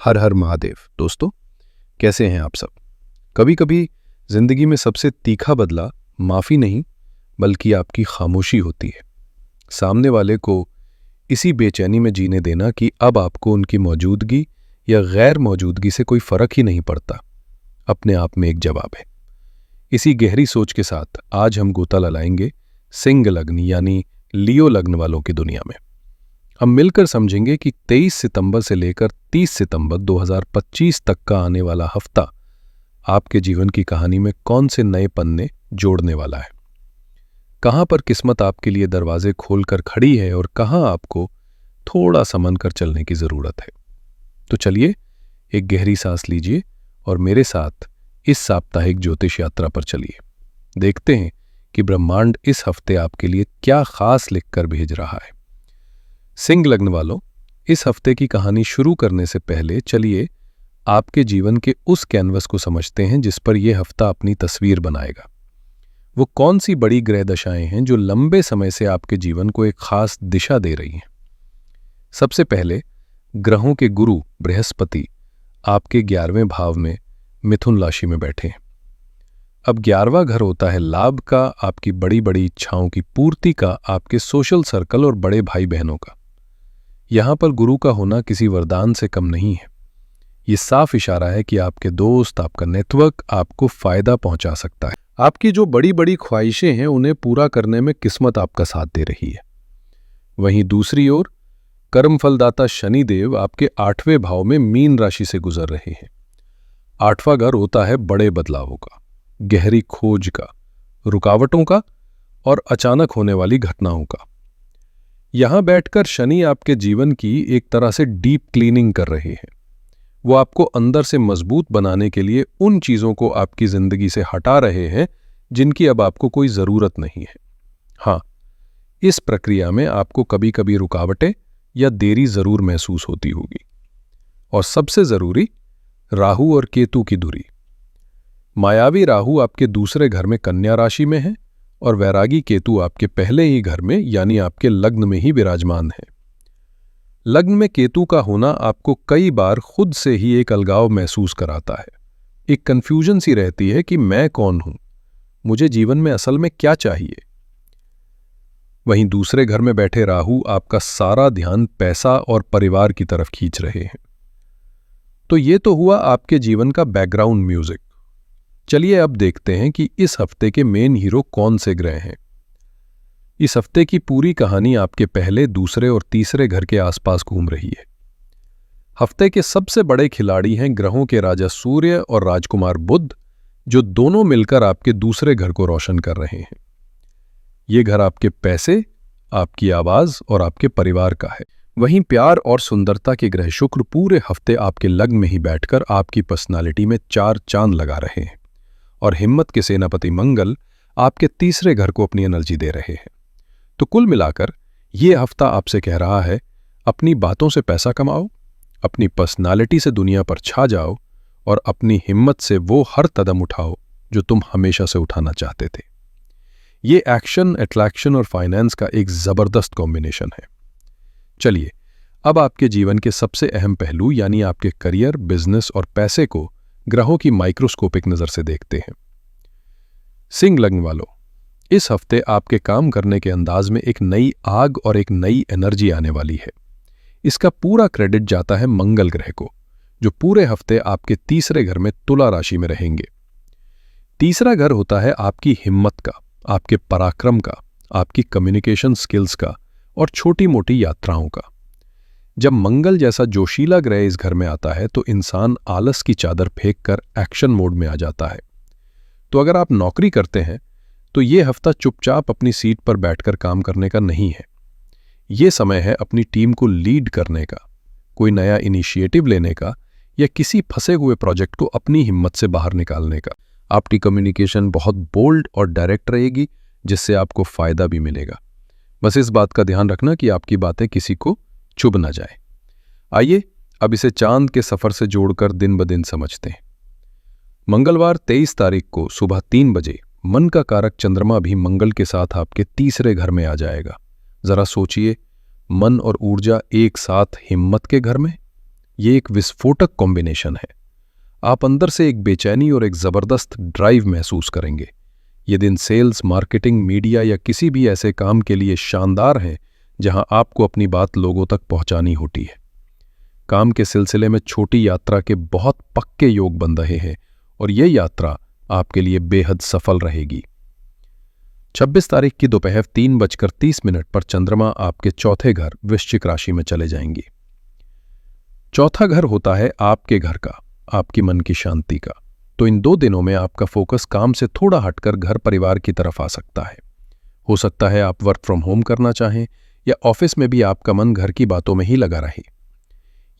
हर हर महादेव। दोस्तों, कैसे हैं आप सब? कभी कभी जिंदगी में सबसे तीखा बदला माफी नहीं बल्कि आपकी खामोशी होती है। सामने वाले को इसी बेचैनी में जीने देना कि अब आपको उनकी मौजूदगी या गैर मौजूदगी से कोई फर्क ही नहीं पड़ता, अपने आप में एक जवाब है। इसी गहरी सोच के साथ आज हम गोता ललाएंगे सिंह लग्न यानी लियो लग्न वालों की दुनिया में। हम मिलकर समझेंगे कि 23 सितंबर से लेकर 30 सितंबर 2025 तक का आने वाला हफ्ता आपके जीवन की कहानी में कौन से नए पन्ने जोड़ने वाला है। कहां पर किस्मत आपके लिए दरवाजे खोलकर खड़ी है और कहां आपको थोड़ा संभल कर चलने की जरूरत है। तो चलिए एक गहरी सांस लीजिए और मेरे साथ इस साप्ताहिक ज्योतिष यात्रा पर चलिए। देखते हैं कि ब्रह्मांड इस हफ्ते आपके लिए क्या खास लिखकर भेज रहा है। सिंह लग्न वालों, इस हफ्ते की कहानी शुरू करने से पहले चलिए आपके जीवन के उस कैनवस को समझते हैं जिस पर यह हफ्ता अपनी तस्वीर बनाएगा। वो कौन सी बड़ी ग्रह दशाएं हैं जो लंबे समय से आपके जीवन को एक खास दिशा दे रही हैं। सबसे पहले ग्रहों के गुरु बृहस्पति आपके 11वें भाव में मिथुन राशि में बैठे हैं। अब 11वां घर होता है लाभ का, आपकी बड़ी बड़ी इच्छाओं की पूर्ति का, आपके सोशल सर्कल और बड़े भाई बहनों का। यहां पर गुरु का होना किसी वरदान से कम नहीं है। ये साफ इशारा है कि आपके दोस्त, आपका नेटवर्क आपको फायदा पहुंचा सकता है। आपकी जो बड़ी बड़ी ख्वाहिशें हैं उन्हें पूरा करने में किस्मत आपका साथ दे रही है। वहीं दूसरी ओर कर्म फलदाता शनिदेव आपके 8वें भाव में मीन राशि से गुजर रहे हैं। 8वां घर होता है बड़े बदलावों का, गहरी खोज का, रुकावटों का और अचानक होने वाली घटनाओं का। यहां बैठकर शनि आपके जीवन की एक तरह से डीप क्लीनिंग कर रहे हैं। वो आपको अंदर से मजबूत बनाने के लिए उन चीजों को आपकी जिंदगी से हटा रहे हैं जिनकी अब आपको कोई जरूरत नहीं है। हां, इस प्रक्रिया में आपको कभी कभी रुकावटें या देरी जरूर महसूस होती होगी। और सबसे जरूरी, राहु और केतु की दूरी। मायावी राहु आपके दूसरे घर में कन्या राशि में है और वैरागी केतु आपके पहले ही घर में यानी आपके लग्न में ही विराजमान है। लग्न में केतु का होना आपको कई बार खुद से ही एक अलगाव महसूस कराता है। एक कंफ्यूजन सी रहती है कि मैं कौन हूं, मुझे जीवन में असल में क्या चाहिए। वहीं दूसरे घर में बैठे राहु आपका सारा ध्यान पैसा और परिवार की तरफ खींच रहे हैं। तो ये तो हुआ आपके जीवन का बैकग्राउंड म्यूजिक। चलिए अब देखते हैं कि इस हफ्ते के मेन हीरो कौन से ग्रह हैं। इस हफ्ते की पूरी कहानी आपके पहले, दूसरे और तीसरे घर के आसपास घूम रही है। हफ्ते के सबसे बड़े खिलाड़ी हैं ग्रहों के राजा सूर्य और राजकुमार बुध, जो दोनों मिलकर आपके दूसरे घर को रोशन कर रहे हैं। ये घर आपके पैसे, आपकी आवाज और आपके परिवार का है। वहीं प्यार और सुंदरता के ग्रह शुक्र पूरे हफ्ते आपके लग्न में ही बैठकर आपकी पर्सनालिटी में 4 चांद लगा रहे हैं। और हिम्मत के सेनापति मंगल आपके तीसरे घर को अपनी एनर्जी दे रहे हैं। तो कुल मिलाकर ये हफ्ता आपसे कह रहा है, अपनी बातों से पैसा कमाओ, अपनी पर्सनालिटी से दुनिया पर छा जाओ और अपनी हिम्मत से वो हर कदम उठाओ जो तुम हमेशा से उठाना चाहते थे। ये एक्शन, अट्रैक्शन और फाइनेंस का एक जबरदस्त कॉम्बिनेशन है। चलिए अब आपके जीवन के सबसे अहम पहलू यानी आपके करियर, बिजनेस और पैसे को ग्रहों की माइक्रोस्कोपिक नजर से देखते हैं। सिंह लग्न वालों, इस हफ्ते आपके काम करने के अंदाज में एक नई आग और एक नई एनर्जी आने वाली है। इसका पूरा क्रेडिट जाता है मंगल ग्रह को, जो पूरे हफ्ते आपके तीसरे घर में तुला राशि में रहेंगे। तीसरा घर होता है आपकी हिम्मत का, आपके पराक्रम का, आपकी कम्युनिकेशन स्किल्स का और छोटी मोटी यात्राओं का। जब मंगल जैसा जोशीला ग्रह इस घर में आता है तो इंसान आलस की चादर फेंककर एक्शन मोड में आ जाता है। तो अगर आप नौकरी करते हैं तो ये हफ्ता चुपचाप अपनी सीट पर बैठकर काम करने का नहीं है। ये समय है अपनी टीम को लीड करने का, कोई नया इनिशिएटिव लेने का या किसी फंसे हुए प्रोजेक्ट को अपनी हिम्मत से बाहर निकालने का। आपकी कम्युनिकेशन बहुत बोल्ड और डायरेक्ट रहेगी, जिससे आपको फायदा भी मिलेगा। बस इस बात का ध्यान रखना कि आपकी बातें किसी को चुभ न जाए। आइए अब इसे चांद के सफर से जोड़कर दिन ब दिन समझते हैं। मंगलवार 23 तारीख को सुबह 3 बजे मन का कारक चंद्रमा भी मंगल के साथ आपके तीसरे घर में आ जाएगा। जरा सोचिए, मन और ऊर्जा एक साथ हिम्मत के घर में। ये एक विस्फोटक कॉम्बिनेशन है। आप अंदर से एक बेचैनी और एक जबरदस्त ड्राइव महसूस करेंगे। ये दिन सेल्स, मार्केटिंग, मीडिया या किसी भी ऐसे काम के लिए शानदार हैं जहां आपको अपनी बात लोगों तक पहुंचानी होती है। काम के सिलसिले में छोटी यात्रा के बहुत पक्के योग बन रहे हैं और ये यात्रा आपके लिए बेहद सफल रहेगी। 26 तारीख की दोपहर 3:30 पर चंद्रमा आपके चौथे घर वृश्चिक राशि में चले जाएंगी। चौथा घर होता है आपके घर का, आपकी मन की शांति का। तो इन 2 दिनों में आपका फोकस काम से थोड़ा हटकर घर परिवार की तरफ आ सकता है। हो सकता है आप वर्क फ्रॉम होम करना चाहें या ऑफिस में भी आपका मन घर की बातों में ही लगा रहे।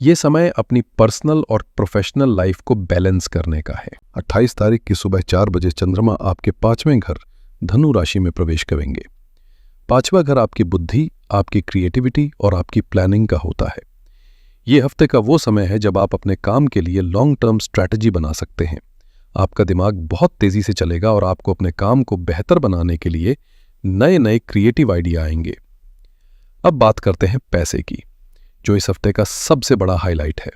ये समय अपनी पर्सनल और प्रोफेशनल लाइफ को बैलेंस करने का है। 28 तारीख की सुबह 4 बजे चंद्रमा आपके 5वें घर धनु राशि में प्रवेश करेंगे। 5वां घर आपकी बुद्धि, आपकी क्रिएटिविटी और आपकी प्लानिंग का होता है। ये हफ्ते का वो समय है जब आप अपने काम के लिए लॉन्ग टर्म स्ट्रैटेजी बना सकते हैं। आपका दिमाग बहुत तेजी से चलेगा और आपको अपने काम को बेहतर बनाने के लिए नए नए क्रिएटिव आइडिया आएंगे। अब बात करते हैं पैसे की, जो इस हफ्ते का सबसे बड़ा हाईलाइट है।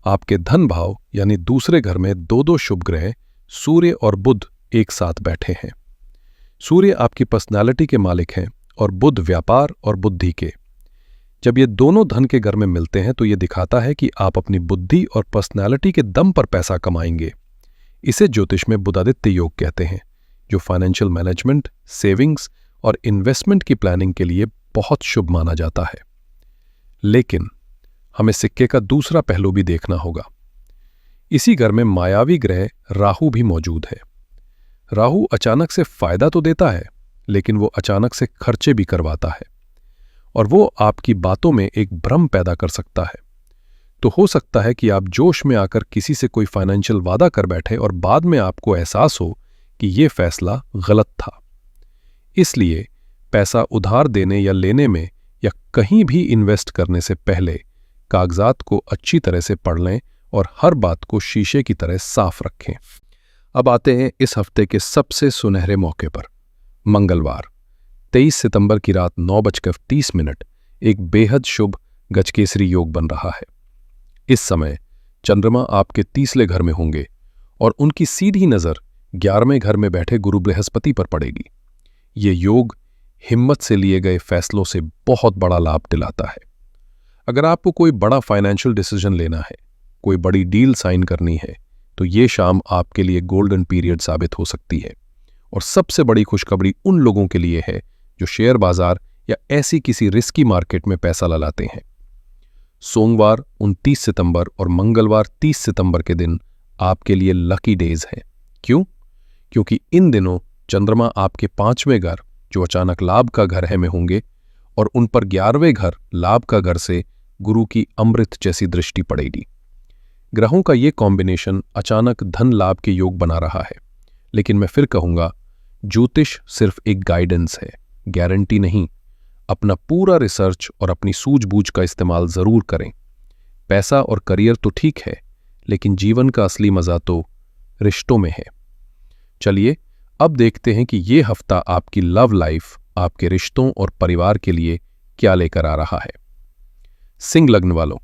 आपके धन भाव यानी दूसरे घर में 2 शुभ ग्रह सूर्य और बुध एक साथ बैठे हैं। सूर्य आपकी पर्सनालिटी के मालिक हैं और बुध व्यापार और बुद्धि के। जब ये दोनों धन के घर में मिलते हैं तो ये दिखाता है कि आप अपनी बुद्धि और पर्सनालिटी के दम पर पैसा कमाएंगे। इसे ज्योतिष में बुधादित्य योग कहते हैं, जो फाइनेंशियल मैनेजमेंट, सेविंग्स और इन्वेस्टमेंट की प्लानिंग के लिए बहुत शुभ माना जाता है। लेकिन हमें सिक्के का दूसरा पहलू भी देखना होगा। इसी घर में मायावी ग्रह राहु भी मौजूद है। राहु अचानक से फायदा तो देता है, लेकिन वो अचानक से खर्चे भी करवाता है और वो आपकी बातों में एक भ्रम पैदा कर सकता है। तो हो सकता है कि आप जोश में आकर किसी से कोई फाइनेंशियल वादा कर बैठे और बाद में आपको एहसास हो कि ये फैसला गलत था। इसलिए पैसा उधार देने या लेने में या कहीं भी इन्वेस्ट करने से पहले कागजात को अच्छी तरह से पढ़ लें और हर बात को शीशे की तरह साफ रखें। अब आते हैं इस हफ्ते के सबसे सुनहरे मौके पर। मंगलवार 23 सितंबर की रात 9:30 एक बेहद शुभ गजकेसरी योग बन रहा है। इस समय चंद्रमा आपके 30वें घर में होंगे और उनकी सीधी नजर 11वें घर में बैठे गुरु बृहस्पति पर पड़ेगी। ये योग हिम्मत से लिए गए फैसलों से बहुत बड़ा लाभ दिलाता है। अगर आपको कोई बड़ा फाइनेंशियल डिसीजन लेना है, कोई बड़ी डील साइन करनी है, तो ये शाम आपके लिए गोल्डन पीरियड साबित हो सकती है। और सबसे बड़ी खुशखबरी उन लोगों के लिए है जो शेयर बाजार या ऐसी किसी रिस्की मार्केट में पैसा लगाते हैं। सोमवार 29 सितंबर और मंगलवार 30 सितंबर के दिन आपके लिए लकी डेज हैं। क्यों? क्योंकि इन दिनों चंद्रमा आपके 5वें घर, जो अचानक लाभ का घर है, में होंगे और उन पर 11वें घर लाभ का घर से गुरु की अमृत जैसी दृष्टि पड़ेगी। ग्रहों का ये कॉम्बिनेशन अचानक धन लाभ के योग बना रहा है। लेकिन मैं फिर कहूंगा, ज्योतिष सिर्फ एक गाइडेंस है, गारंटी नहीं। अपना पूरा रिसर्च और अपनी सूझबूझ का इस्तेमाल जरूर करें। पैसा और करियर तो ठीक है, लेकिन जीवन का असली मजा तो रिश्तों में है। चलिए अब देखते हैं कि ये हफ्ता आपकी लव लाइफ, आपके रिश्तों और परिवार के लिए क्या लेकर आ रहा है। सिंह लग्न वालों,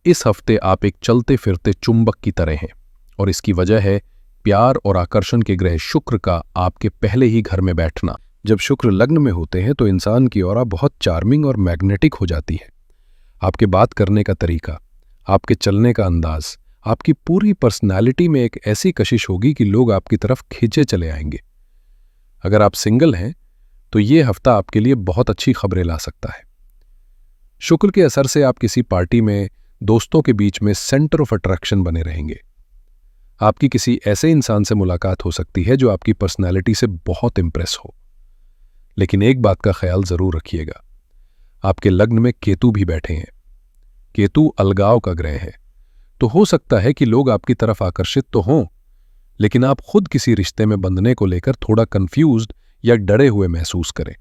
इस हफ्ते आप एक चलते फिरते चुंबक की तरह हैं और इसकी वजह है प्यार और आकर्षण के ग्रह शुक्र का आपके पहले ही घर में बैठना। जब शुक्र लग्न में होते हैं तो इंसान की ऑरा बहुत चार्मिंग और मैग्नेटिक हो जाती है। आपके बात करने का तरीका, आपके चलने का अंदाज, आपकी पूरी पर्सनालिटी में एक ऐसी कशिश होगी कि लोग आपकी तरफ खींचे चले आएंगे। अगर आप सिंगल हैं तो ये हफ्ता आपके लिए बहुत अच्छी खबरें ला सकता है। शुक्र के असर से आप किसी पार्टी में दोस्तों के बीच में सेंटर ऑफ अट्रैक्शन बने रहेंगे। आपकी किसी ऐसे इंसान से मुलाकात हो सकती है जो आपकी पर्सनैलिटी से बहुत इंप्रेस हो। लेकिन एक बात का ख्याल जरूर रखिएगा, आपके लग्न में केतु भी बैठे हैं। केतु अलगाव का ग्रह है, तो हो सकता है कि लोग आपकी तरफ आकर्षित तो हों, लेकिन आप खुद किसी रिश्ते में बंधने को लेकर थोड़ा कंफ्यूज्ड या डरे हुए महसूस करें।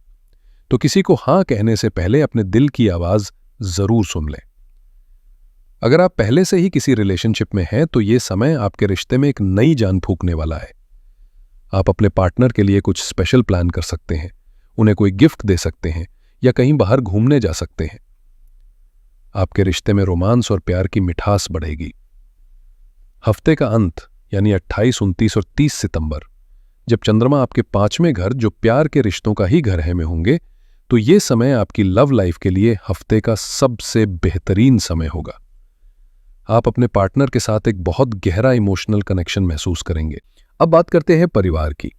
तो किसी को हां कहने से पहले अपने दिल की आवाज जरूर सुन लें। अगर आप पहले से ही किसी रिलेशनशिप में हैं तो ये समय आपके रिश्ते में एक नई जान फूंकने वाला है। आप अपने पार्टनर के लिए कुछ स्पेशल प्लान कर सकते हैं, उन्हें कोई गिफ्ट दे सकते हैं या कहीं बाहर घूमने जा सकते हैं। आपके रिश्ते में रोमांस और प्यार की मिठास बढ़ेगी। हफ्ते का अंत यानी 28, 29 और 30 सितंबर, जब चंद्रमा आपके 5वें घर, जो प्यार के रिश्तों का ही घर है, में होंगे, तो ये समय आपकी लव लाइफ के लिए हफ्ते का सबसे बेहतरीन समय होगा। आप अपने पार्टनर के साथ एक बहुत गहरा इमोशनल कनेक्शन महसूस करेंगे। अब बात करते हैं परिवार की।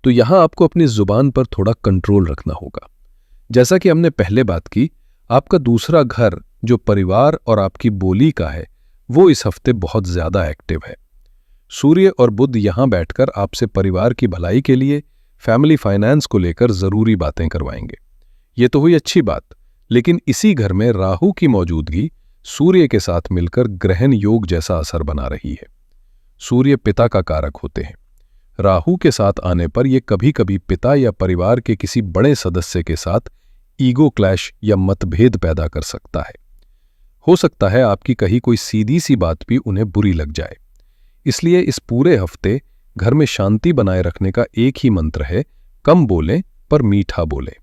तो यहां आपको अपनी जुबान पर थोड़ा कंट्रोल रखना होगा। जैसा कि हमने पहले बात की, आपका दूसरा घर जो परिवार और आपकी बोली का है, वो इस हफ्ते बहुत ज्यादा एक्टिव है। सूर्य और बुध यहां बैठकर आपसे परिवार की भलाई के लिए, फैमिली फाइनेंस को लेकर जरूरी बातें करवाएंगे। ये तो हुई अच्छी बात, लेकिन इसी घर में राहु की मौजूदगी सूर्य के साथ मिलकर ग्रहण योग जैसा असर बना रही है। सूर्य पिता का कारक होते हैं। राहु के साथ आने पर यह कभी कभी पिता या परिवार के किसी बड़े सदस्य के साथ ईगो क्लैश या मतभेद पैदा कर सकता है। हो सकता है आपकी कही कोई सीधी सी बात भी उन्हें बुरी लग जाए। इसलिए इस पूरे हफ्ते घर में शांति बनाए रखने का एक ही मंत्र है, कम बोलें पर मीठा बोलें।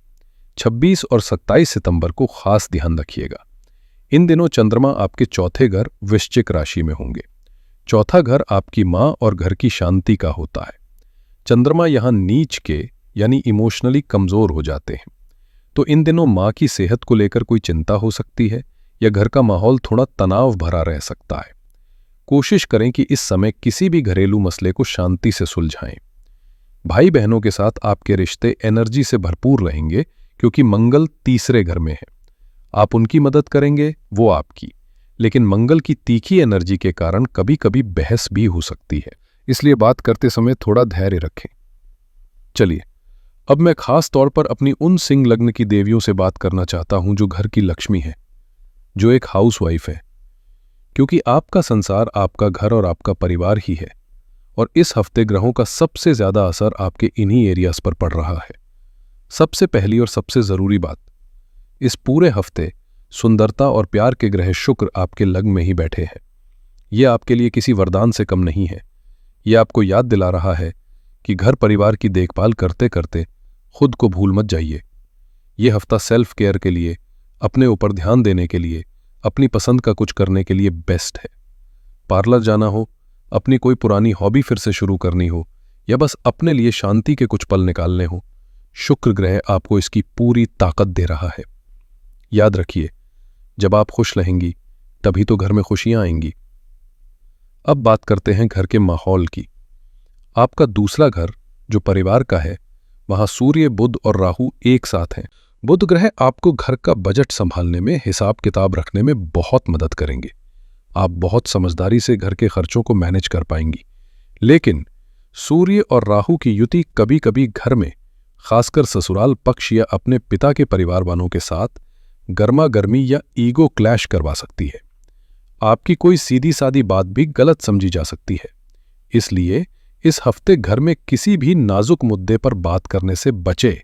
26 और 27 सितंबर को खास ध्यान रखिएगा। इन दिनों चंद्रमा आपके चौथे घर वृश्चिक राशि में होंगे। चौथा घर आपकी मां और घर की शांति का होता है। चंद्रमा यहां नीच के यानी इमोशनली कमजोर हो जाते हैं। तो इन दिनों मां की सेहत को लेकर कोई चिंता हो सकती है या घर का माहौल थोड़ा तनाव भरा रह सकता है। कोशिश करें कि इस समय किसी भी घरेलू मसले को शांति से सुलझाएं। भाई बहनों के साथ आपके रिश्ते एनर्जी से भरपूर रहेंगे, क्योंकि मंगल तीसरे घर में है। आप उनकी मदद करेंगे, वो आपकी। लेकिन मंगल की तीखी एनर्जी के कारण कभी कभी बहस भी हो सकती है, इसलिए बात करते समय थोड़ा धैर्य रखें। चलिए, अब मैं खास तौर पर अपनी उन सिंह लग्न की देवियों से बात करना चाहता हूं जो घर की लक्ष्मी है, जो एक हाउसवाइफ है। क्योंकि आपका संसार, आपका घर और आपका परिवार ही है, और इस हफ्ते ग्रहों का सबसे ज्यादा असर आपके इन्हीं एरियाज पर पड़ रहा है। सबसे पहली और सबसे जरूरी बात, इस पूरे हफ्ते सुंदरता और प्यार के ग्रह शुक्र आपके लग्न में ही बैठे हैं। यह आपके लिए किसी वरदान से कम नहीं है। यह आपको याद दिला रहा है कि घर परिवार की देखभाल करते करते खुद को भूल मत जाइए। यह हफ्ता सेल्फ केयर के लिए, अपने ऊपर ध्यान देने के लिए, अपनी पसंद का कुछ करने के लिए बेस्ट है। पार्लर जाना हो, अपनी कोई पुरानी हॉबी फिर से शुरू करनी हो, या बस अपने लिए शांति के कुछ पल निकालने हो, शुक्र ग्रह आपको इसकी पूरी ताकत दे रहा है। याद रखिए, जब आप खुश रहेंगी तभी तो घर में खुशियां आएंगी। अब बात करते हैं घर के माहौल की। आपका दूसरा घर जो परिवार का है, वहां सूर्य, बुध और राहु एक साथ हैं। बुध ग्रह आपको घर का बजट संभालने में, हिसाब किताब रखने में बहुत मदद करेंगे। आप बहुत समझदारी से घर के खर्चों को मैनेज कर पाएंगी। लेकिन सूर्य और राहु की युति कभी कभी घर में, खासकर ससुराल पक्ष या अपने पिता के परिवार वालों के साथ, गर्मा गर्मी या ईगो क्लैश करवा सकती है। आपकी कोई सीधी सादी बात भी गलत समझी जा सकती है। इसलिए इस हफ्ते घर में किसी भी नाजुक मुद्दे पर बात करने से बचे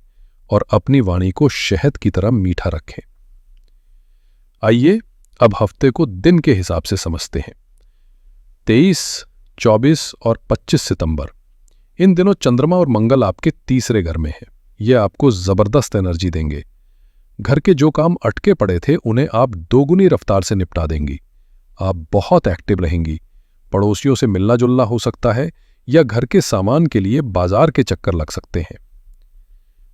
और अपनी वाणी को शहद की तरह मीठा रखें। आइए अब हफ्ते को दिन के हिसाब से समझते हैं। 23, 24 और 25 सितंबर, इन दिनों चंद्रमा और मंगल आपके तीसरे घर में है। ये आपको जबरदस्त एनर्जी देंगे। घर के जो काम अटके पड़े थे उन्हें आप दोगुनी रफ्तार से निपटा देंगी। आप बहुत एक्टिव रहेंगी। पड़ोसियों से मिलना जुलना हो सकता है या घर के सामान के लिए बाजार के चक्कर लग सकते हैं।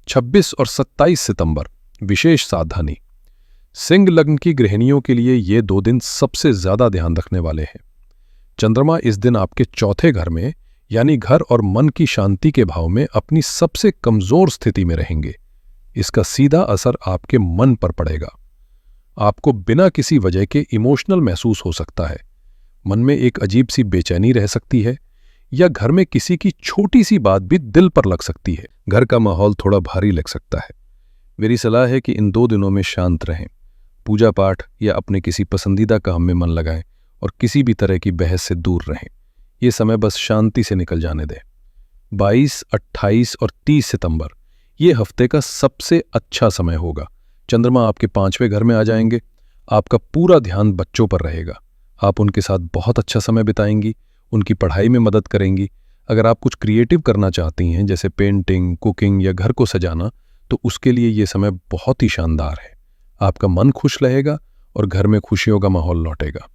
26 और 27 सितंबर, विशेष सावधानी। सिंह लग्न की गृहिणियों के लिए ये 2 दिन सबसे ज्यादा ध्यान रखने वाले हैं। चंद्रमा इस दिन आपके चौथे घर में, यानी घर और मन की शांति के भाव में, अपनी सबसे कमजोर स्थिति में रहेंगे। इसका सीधा असर आपके मन पर पड़ेगा। आपको बिना किसी वजह के इमोशनल महसूस हो सकता है। मन में एक अजीब सी बेचैनी रह सकती है, या घर में किसी की छोटी सी बात भी दिल पर लग सकती है। घर का माहौल थोड़ा भारी लग सकता है। मेरी सलाह है कि इन 2 दिनों में शांत रहें, पूजा पाठ या अपने किसी पसंदीदा काम में मन लगाएं और किसी भी तरह की बहस से दूर रहें। ये समय बस शांति से निकल जाने दें। 22, 28 और 30 सितंबर, ये हफ्ते का सबसे अच्छा समय होगा। चंद्रमा आपके 5वें घर में आ जाएंगे। आपका पूरा ध्यान बच्चों पर रहेगा। आप उनके साथ बहुत अच्छा समय बिताएंगी, उनकी पढ़ाई में मदद करेंगी। अगर आप कुछ क्रिएटिव करना चाहती हैं, जैसे पेंटिंग, कुकिंग या घर को सजाना, तो उसके लिए ये समय बहुत ही शानदार है। आपका मन खुश रहेगा और घर में खुशियों का माहौल लौटेगा।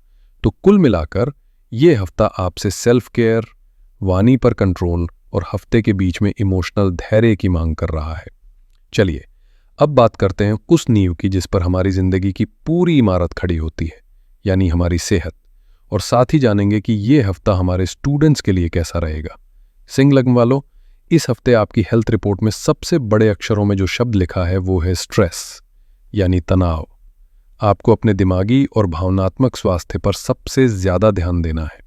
तो कुल मिलाकर ये हफ्ता आपसे सेल्फ केयर, वाणी पर कंट्रोल और हफ्ते के बीच में इमोशनल धैर्य की मांग कर रहा है। चलिए अब बात करते हैं उस नींव की जिस पर हमारी जिंदगी की पूरी इमारत खड़ी होती है, यानी हमारी सेहत। और साथ ही जानेंगे कि ये हफ्ता हमारे स्टूडेंट्स के लिए कैसा रहेगा। सिंह लग्न वालों, इस हफ्ते आपकी हेल्थ रिपोर्ट में सबसे बड़े अक्षरों में जो शब्द लिखा है वो है स्ट्रेस, यानी तनाव। आपको अपने दिमागी और भावनात्मक स्वास्थ्य पर सबसे ज्यादा ध्यान देना है।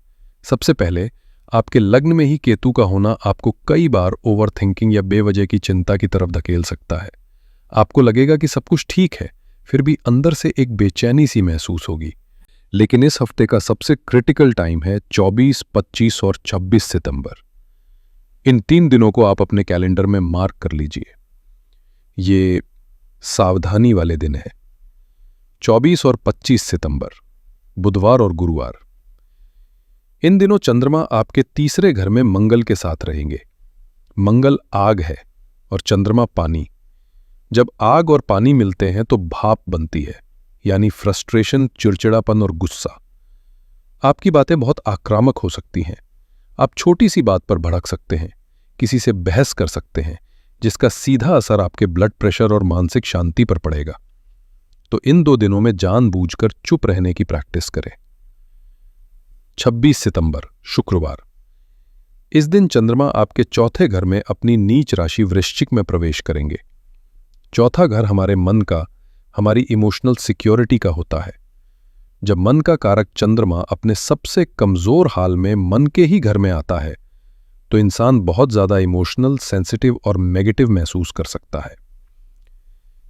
सबसे पहले आपके लग्न में ही केतु का होना आपको कई बार ओवर थिंकिंग या बेवजह की चिंता की तरफ धकेल सकता है। आपको लगेगा कि सब कुछ ठीक है, फिर भी अंदर से एक बेचैनी सी महसूस होगी। लेकिन इस हफ्ते का सबसे क्रिटिकल टाइम है 24, 25 और 26 सितंबर। इन 3 दिनों को आप अपने कैलेंडर में मार्क कर लीजिए। ये सावधानी वाले दिन है। 24 और 25 सितंबर, बुधवार और गुरुवार। इन दिनों चंद्रमा आपके तीसरे घर में मंगल के साथ रहेंगे। मंगल आग है और चंद्रमा पानी। जब आग और पानी मिलते हैं तो भाप बनती है, यानी फ्रस्ट्रेशन, चिड़चिड़ापन और गुस्सा। आपकी बातें बहुत आक्रामक हो सकती हैं। आप छोटी सी बात पर भड़क सकते हैं, किसी से बहस कर सकते हैं, जिसका सीधा असर आपके ब्लड प्रेशर और मानसिक शांति पर पड़ेगा। तो इन 2 दिनों में जानबूझकर चुप रहने की प्रैक्टिस करें। 26 सितंबर, शुक्रवार। इस दिन चंद्रमा आपके चौथे घर में अपनी नीच राशि वृश्चिक में प्रवेश करेंगे। चौथा घर हमारे मन का, हमारी इमोशनल सिक्योरिटी का होता है। जब मन का कारक चंद्रमा अपने सबसे कमजोर हाल में मन के ही घर में आता है तो इंसान बहुत ज्यादा इमोशनल, सेंसिटिव और नेगेटिव महसूस कर सकता है।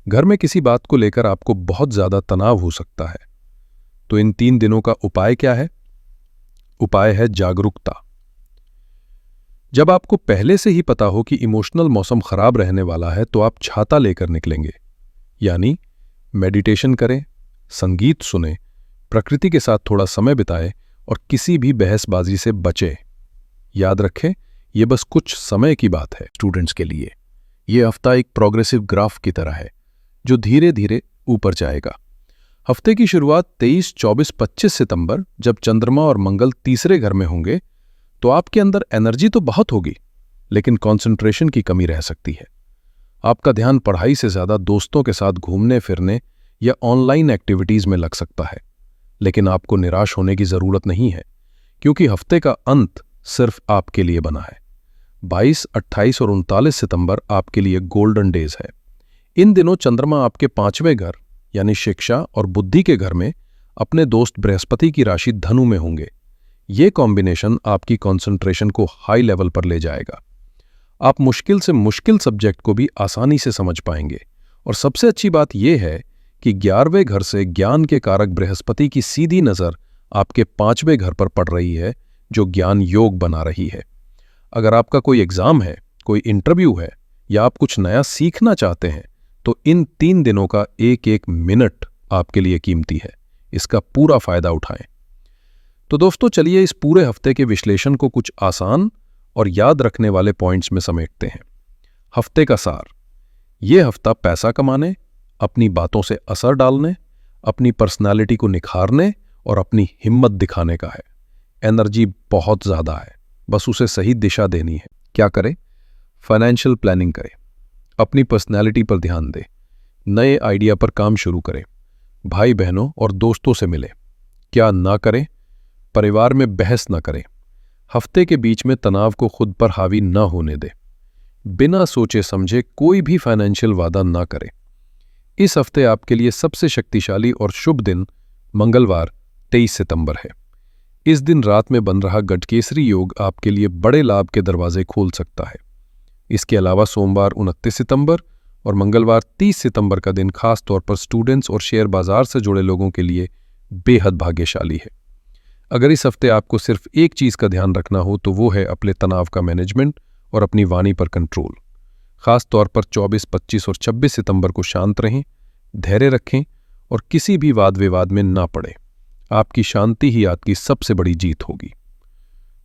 घर में किसी बात को लेकर आपको बहुत ज्यादा तनाव हो सकता है। तो इन 3 दिनों का उपाय क्या है? उपाय है जागरूकता। जब आपको पहले से ही पता हो कि इमोशनल मौसम खराब रहने वाला है तो आप छाता लेकर निकलेंगे, यानी मेडिटेशन करें, संगीत सुने, प्रकृति के साथ थोड़ा समय बिताएं और किसी भी बहसबाजी से बचें। याद रखें, यह बस कुछ समय की बात है। स्टूडेंट्स के लिए यह हफ्ता एक प्रोग्रेसिव ग्राफ की तरह है जो धीरे धीरे ऊपर जाएगा। हफ्ते की शुरुआत 23, 24, 25 सितंबर, जब चंद्रमा और मंगल तीसरे घर में होंगे, तो आपके अंदर एनर्जी तो बहुत होगी, लेकिन कंसंट्रेशन की कमी रह सकती है। आपका ध्यान पढ़ाई से ज्यादा दोस्तों के साथ घूमने फिरने या ऑनलाइन एक्टिविटीज में लग सकता है। लेकिन आपको निराश होने की जरूरत नहीं है, क्योंकि हफ्ते का अंत सिर्फ आपके लिए बना है। 22, 28 और 39 सितंबर आपके लिए गोल्डन डेज है। इन दिनों चंद्रमा आपके 5वें घर यानी शिक्षा और बुद्धि के घर में अपने दोस्त बृहस्पति की राशि धनु में होंगे। ये कॉम्बिनेशन आपकी कंसंट्रेशन को हाई लेवल पर ले जाएगा। आप मुश्किल से मुश्किल सब्जेक्ट को भी आसानी से समझ पाएंगे। और सबसे अच्छी बात यह है कि 11वें घर से ज्ञान के कारक बृहस्पति की सीधी नजर आपके 5वें घर पर पड़ रही है, जो ज्ञान योग बना रही है। अगर आपका कोई एग्जाम है, कोई इंटरव्यू है या आप कुछ नया सीखना चाहते हैं तो इन 3 दिनों का एक एक मिनट आपके लिए कीमती है। इसका पूरा फायदा उठाएं। तो दोस्तों, चलिए इस पूरे हफ्ते के विश्लेषण को कुछ आसान और याद रखने वाले पॉइंट्स में समेटते हैं। हफ्ते का सार: यह हफ्ता पैसा कमाने, अपनी बातों से असर डालने, अपनी पर्सनालिटी को निखारने और अपनी हिम्मत दिखाने का है। एनर्जी बहुत ज्यादा है, बस उसे सही दिशा देनी है। क्या करें? फाइनेंशियल प्लानिंग करें, अपनी पर्सनालिटी पर ध्यान दें, नए आइडिया पर काम शुरू करें, भाई बहनों और दोस्तों से मिलें। क्या ना करें? परिवार में बहस ना करें। हफ्ते के बीच में तनाव को खुद पर हावी ना होने दें। बिना सोचे समझे कोई भी फाइनेंशियल वादा ना करें। इस हफ्ते आपके लिए सबसे शक्तिशाली और शुभ दिन मंगलवार 23 सितंबर है। इस दिन रात में बन रहा गजकेसरी योग आपके लिए बड़े लाभ के दरवाजे खोल सकता है। इसके अलावा सोमवार 29 सितंबर और मंगलवार 30 सितंबर का दिन खास तौर पर स्टूडेंट्स और शेयर बाजार से जुड़े लोगों के लिए बेहद भाग्यशाली है। अगर इस हफ्ते आपको सिर्फ एक चीज का ध्यान रखना हो तो वो है अपने तनाव का मैनेजमेंट और अपनी वाणी पर कंट्रोल। खास तौर पर 24, 25 और 26 सितंबर को शांत रहें, धैर्य रखें और किसी भी वाद विवाद में ना पड़े। आपकी शांति ही आपकी सबसे बड़ी जीत होगी।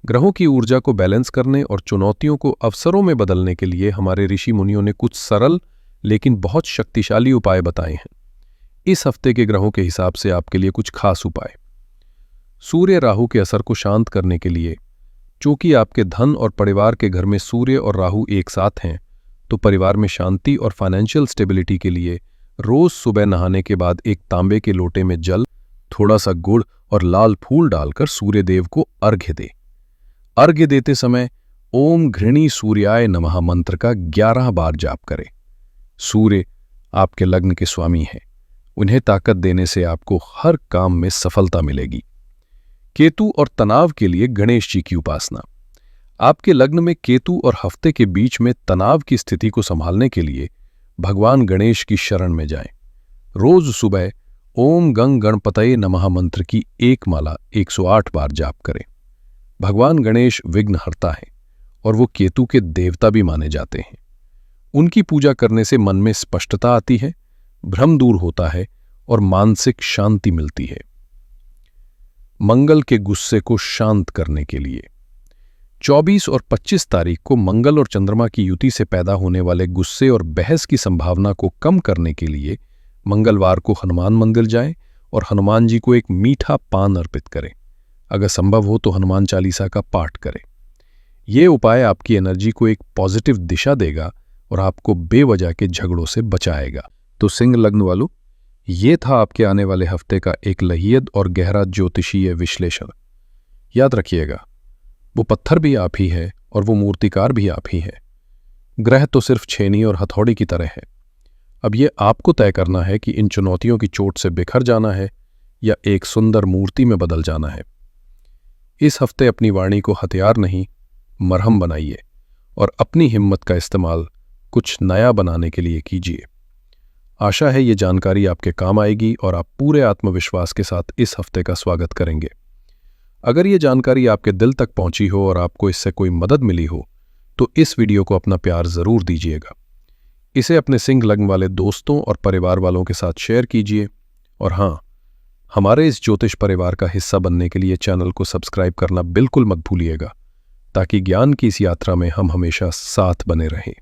ग्रहों की ऊर्जा को बैलेंस करने और चुनौतियों को अवसरों में बदलने के लिए हमारे ऋषि मुनियों ने कुछ सरल लेकिन बहुत शक्तिशाली उपाय बताए हैं। इस हफ्ते के ग्रहों के हिसाब से आपके लिए कुछ खास उपाय। सूर्य राहु के असर को शांत करने के लिए, चूंकि आपके धन और परिवार के घर में सूर्य और राहु एक साथ हैं, तो परिवार में शांति और फाइनेंशियल स्टेबिलिटी के लिए रोज सुबह नहाने के बाद एक तांबे के लोटे में जल, थोड़ा सा गुड़ और लाल फूल डालकर सूर्य देव को अर्घ्य दे। अर्घ्य देते समय ओम घृणी सूर्याय नमः मंत्र का 11 बार जाप करें। सूर्य आपके लग्न के स्वामी हैं, उन्हें ताकत देने से आपको हर काम में सफलता मिलेगी। केतु और तनाव के लिए गणेश जी की उपासना। आपके लग्न में केतु और हफ्ते के बीच में तनाव की स्थिति को संभालने के लिए भगवान गणेश की शरण में जाएं। रोज सुबह ओम गंग गणपतये नमः मंत्र की एक माला 108 बार जाप करें। भगवान गणेश विघ्नहर्ता हैं और वो केतु के देवता भी माने जाते हैं। उनकी पूजा करने से मन में स्पष्टता आती है, भ्रम दूर होता है और मानसिक शांति मिलती है। मंगल के गुस्से को शांत करने के लिए 24 और 25 तारीख को मंगल और चंद्रमा की युति से पैदा होने वाले गुस्से और बहस की संभावना को कम करने के लिए मंगलवार को हनुमान मंदिर जाएं और हनुमान जी को एक मीठा पान अर्पित करें। अगर संभव हो तो हनुमान चालीसा का पाठ करें। ये उपाय आपकी एनर्जी को एक पॉजिटिव दिशा देगा और आपको बेवजह के झगड़ों से बचाएगा। तो सिंह लग्न वालों, ये था आपके आने वाले हफ्ते का एक लहियद और गहरा ज्योतिषीय विश्लेषण। याद रखिएगा, वो पत्थर भी आप ही है और वो मूर्तिकार भी आप ही है। ग्रह तो सिर्फ छेनी और हथौड़ी की तरह है। अब ये आपको तय करना है कि इन चुनौतियों की चोट से बिखर जाना है या एक सुंदर मूर्ति में बदल जाना है। इस हफ्ते अपनी वाणी को हथियार नहीं, मरहम बनाइए और अपनी हिम्मत का इस्तेमाल कुछ नया बनाने के लिए कीजिए। आशा है ये जानकारी आपके काम आएगी और आप पूरे आत्मविश्वास के साथ इस हफ्ते का स्वागत करेंगे। अगर ये जानकारी आपके दिल तक पहुंची हो और आपको इससे कोई मदद मिली हो, तो इस वीडियो को अपना प्यार जरूर दीजिएगा। इसे अपने सिंह लग्न वाले दोस्तों और परिवार वालों के साथ शेयर कीजिए। और हाँ, हमारे इस ज्योतिष परिवार का हिस्सा बनने के लिए चैनल को सब्सक्राइब करना बिल्कुल मत भूलिएगा, ताकि ज्ञान की इस यात्रा में हम हमेशा साथ बने रहें।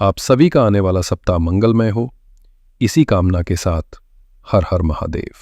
आप सभी का आने वाला सप्ताह मंगलमय हो। इसी कामना के साथ हर हर महादेव।